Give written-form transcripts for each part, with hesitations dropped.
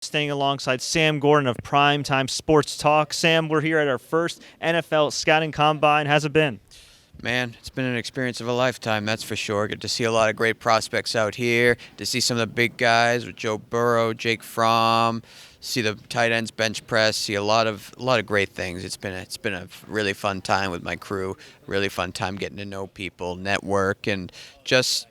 staying alongside Sam Gordon of Primetime Sports Talk. Sam, we're here at our first NFL Scouting Combine. How's it been? Man, it's been an experience of a lifetime, that's for sure. Get to see a lot of great prospects out here, to see some of the big guys with Joe Burrow, Jake Fromm, see the tight ends bench press, see a lot of great things. It's been a really fun time with my crew, really fun time getting to know people, network, and just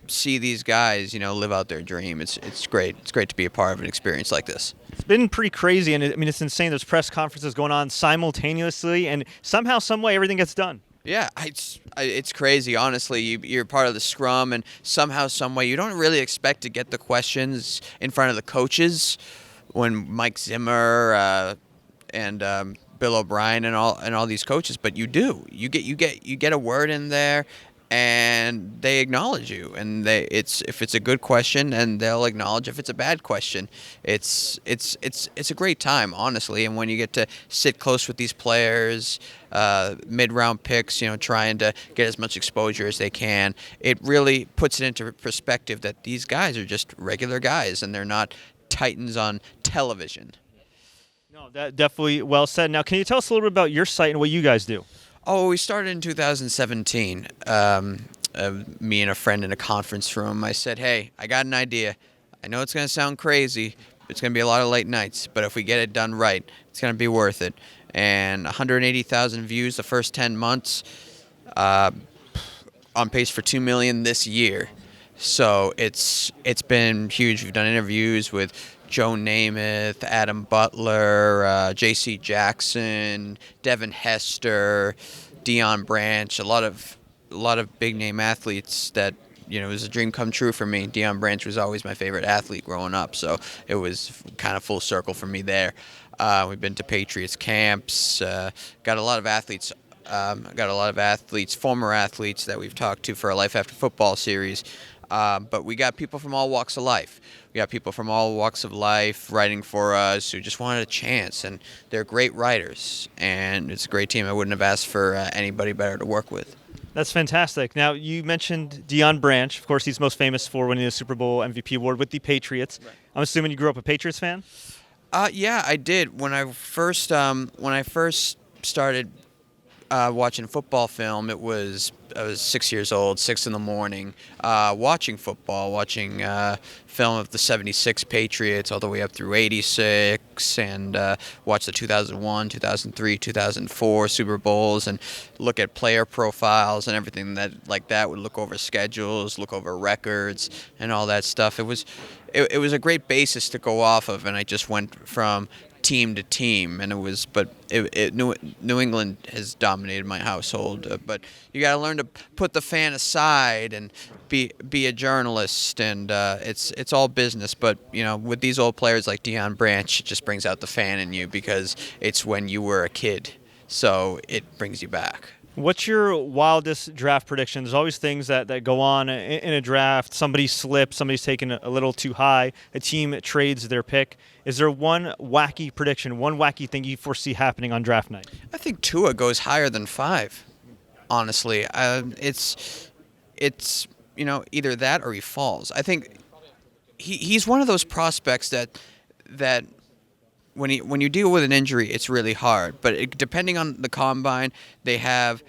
see these guys, live out their dream. It's great. It's great to be a part of an experience like this. It's been pretty crazy, and it's insane. There's press conferences going on simultaneously, and somehow, some way, everything gets done. Yeah, it's crazy, honestly. You're part of the scrum, and somehow, some way, you don't really expect to get the questions in front of the coaches when Mike Zimmer and Bill O'Brien and all these coaches, but you do. You get a word in there, and they acknowledge you, and if it's a good question, and they'll acknowledge if it's a bad question. It's a great time, honestly, and when you get to sit close with these players, mid-round picks, trying to get as much exposure as they can, it really puts it into perspective that these guys are just regular guys, and they're not titans on television. No, that definitely well said. Now, can you tell us a little bit about your site and what you guys do? Oh, we started in 2017. Me and a friend in a conference room. I said, hey, I got an idea. I know it's going to sound crazy. It's going to be a lot of late nights, but if we get it done right, it's going to be worth it. And 180,000 views the first 10 months, on pace for 2 million this year. So it's been huge. We've done interviews with Joe Namath, Adam Butler, J.C. Jackson, Devin Hester, Deion Branch, a lot of big name athletes that it was a dream come true for me. Deion Branch was always my favorite athlete growing up, so it was kind of full circle for me there. We've been to Patriots camps, got a lot of athletes. Former athletes that we've talked to for our Life After Football series. But we got people from all walks of life. We got people from all walks of life writing for us who just wanted a chance, and they're great writers, and it's a great team. I wouldn't have asked for anybody better to work with. That's fantastic. Now, you mentioned Deion Branch. Of course, he's most famous for winning the Super Bowl MVP award with the Patriots. Right. I'm assuming you grew up a Patriots fan? Yeah, I did. When I first started watching football film, I was 6 years old, 6 in the morning, watching film of the 76 Patriots all the way up through 86, and watch the 2001, 2003, 2004 Super Bowls, and look at player profiles and everything that would look over schedules, look over records, and all that stuff. It was a great basis to go off of, and I just went from team to team, and New England has dominated my household, but you got to learn to put the fan aside and be a journalist, and it's all business. But with these old players like Deion Branch, it just brings out the fan in you because it's when you were a kid, so it brings you back. What's your wildest draft prediction? There's always things that go on in a draft. Somebody slips, somebody's taken a little too high, a team trades their pick. Is there one wacky prediction, one wacky thing you foresee happening on draft night? I think Tua goes higher than 5, honestly. It's either that or he falls. I think he's one of those prospects that when you deal with an injury, it's really hard. But depending on the combine, they have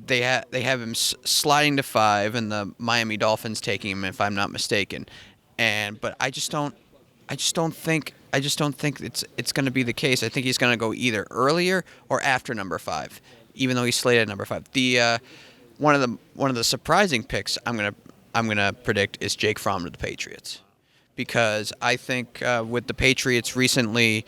him sliding to 5, and the Miami Dolphins taking him, if I'm not mistaken. But I just don't think it's going to be the case. I think he's going to go either earlier or after number 5, even though he's slated at number 5. One of the surprising picks I'm gonna predict is Jake Fromm to the Patriots, because I think with the Patriots recently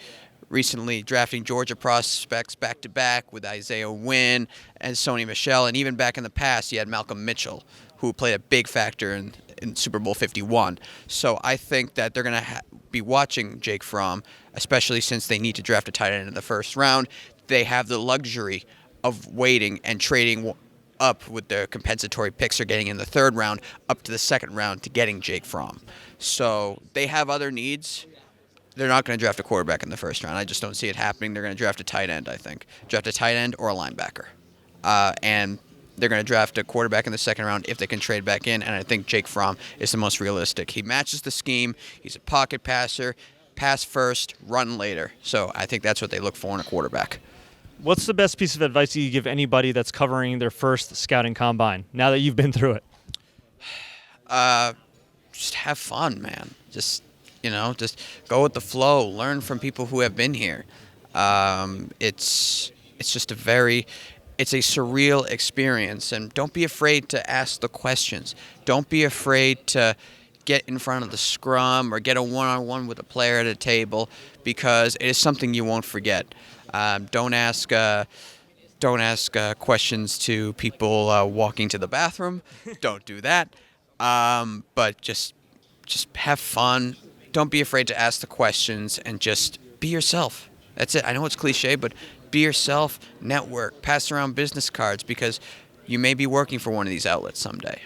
drafting Georgia prospects back-to-back with Isaiah Wynn and Sony Michel, and even back in the past, he had Malcolm Mitchell, who played a big factor in Super Bowl 51. So I think that they're going to be watching Jake Fromm, especially since they need to draft a tight end in the first round. They have the luxury of waiting and trading up with their compensatory picks they're getting in the third round up to the second round to getting Jake Fromm. So they have other needs. They're not going to draft a quarterback in the first round. I just don't see it happening. They're going to draft a tight end, I think. Draft a tight end or a linebacker. And they're going to draft a quarterback in the second round if they can trade back in, and I think Jake Fromm is the most realistic. He matches the scheme. He's a pocket passer. pass first, run later. So I think that's what they look for in a quarterback. What's the best piece of advice you give anybody that's covering their first scouting combine now that you've been through it? Just have fun, man. Just go with the flow. Learn from people who have been here. It's just it's a surreal experience, and don't be afraid to ask the questions. Don't be afraid to get in front of the scrum or get a one-on-one with a player at a table, because it is something you won't forget. Don't ask questions to people walking to the bathroom. Don't do that. But just have fun. Don't be afraid to ask the questions, and just be yourself. That's it. I know it's cliche, but be yourself, network, pass around business cards, because you may be working for one of these outlets someday.